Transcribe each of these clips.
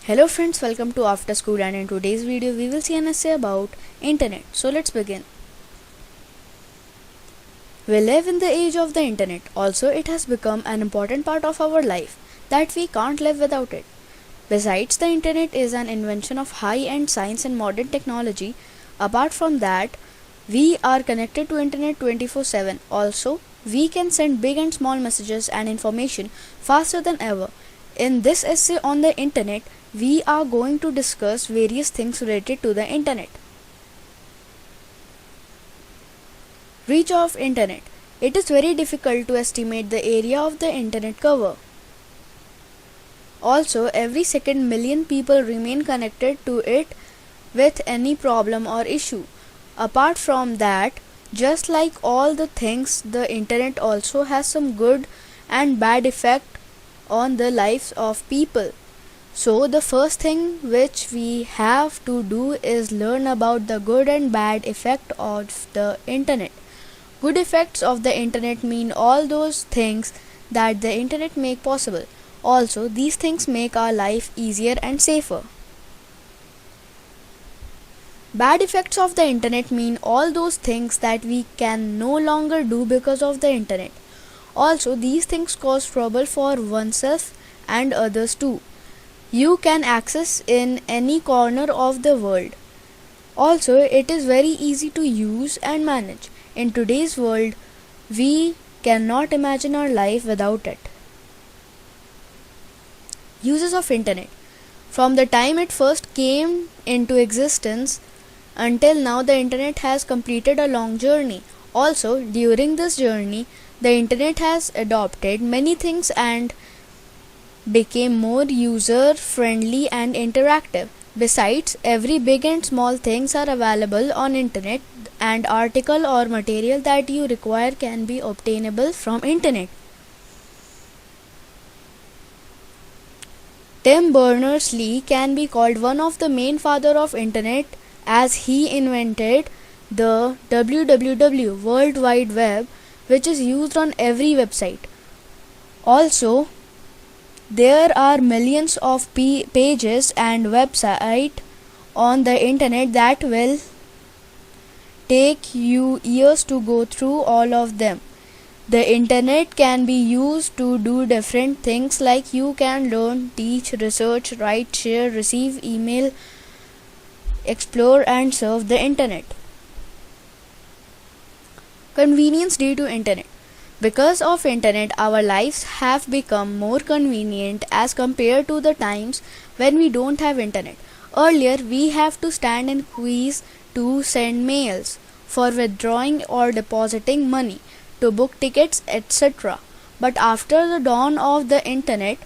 Hello friends, welcome to After School, and in today's video we will see an essay about internet. So let's begin. We live in the age of the internet. Also, it has become an important part of our life that we can't live without it. Besides, the internet is an invention of high-end science and modern technology. Apart from that, we are connected to internet 24/7. Also, we can send big and small messages and information faster than ever. In this essay on the internet, we are going to discuss various things related to the internet. Reach of internet. It is very difficult to estimate the area of the internet cover. Also, every second million people remain connected to it with any problem or issue. Apart from that, just like all the things, the internet also has some good and bad effect on the lives of people. So the first thing which we have to do is learn about the good and bad effect of the internet. Good effects of the internet mean all those things that the internet make possible. Also, these things make our life easier and safer. Bad effects of the internet mean all those things that we can no longer do because of the internet. Also, these things cause trouble for oneself and others too. You can access in any corner of the world. Also, it is very easy to use and manage. In today's world, we cannot imagine our life without it. Uses of internet. From the time it first came into existence until now, the internet has completed a long journey. Also, during this journey, the internet has adopted many things and became more user-friendly and interactive. Besides, every big and small things are available on internet, and article or material that you require can be obtainable from internet. Tim Berners-Lee can be called one of the main father of internet, as he invented the WWW, World Wide Web, which is used on every website. Also, there are millions of pages and websites on the internet that will take you years to go through all of them. The internet can be used to do different things, like you can learn, teach, research, write, share, receive, email, explore and surf the internet. Convenience due to internet. Because of internet, our lives have become more convenient as compared to the times when we don't have internet. Earlier, we have to stand in queues to send mails, for withdrawing or depositing money, to book tickets, etc. But after the dawn of the internet,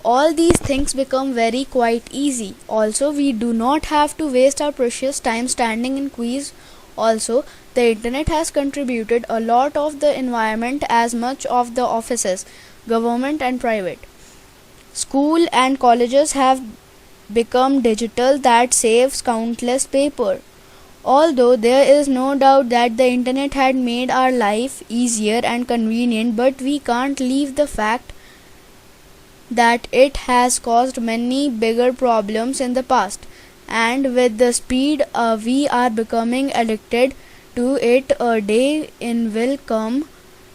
all these things become very quite easy. Also, we do not have to waste our precious time standing in queues. Also, the internet has contributed a lot of the environment, as much of the offices, government and private. School and colleges have become digital, that saves countless paper. Although there is no doubt that the internet had made our life easier and convenient, but we can't leave the fact that it has caused many bigger problems in the past. And with the speed we are becoming addicted to it, a day in will come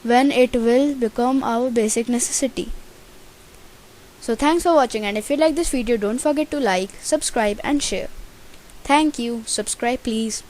when it will become our basic necessity. So thanks for watching, and if you like this video, don't forget to like, subscribe and share. Thank you. Subscribe please.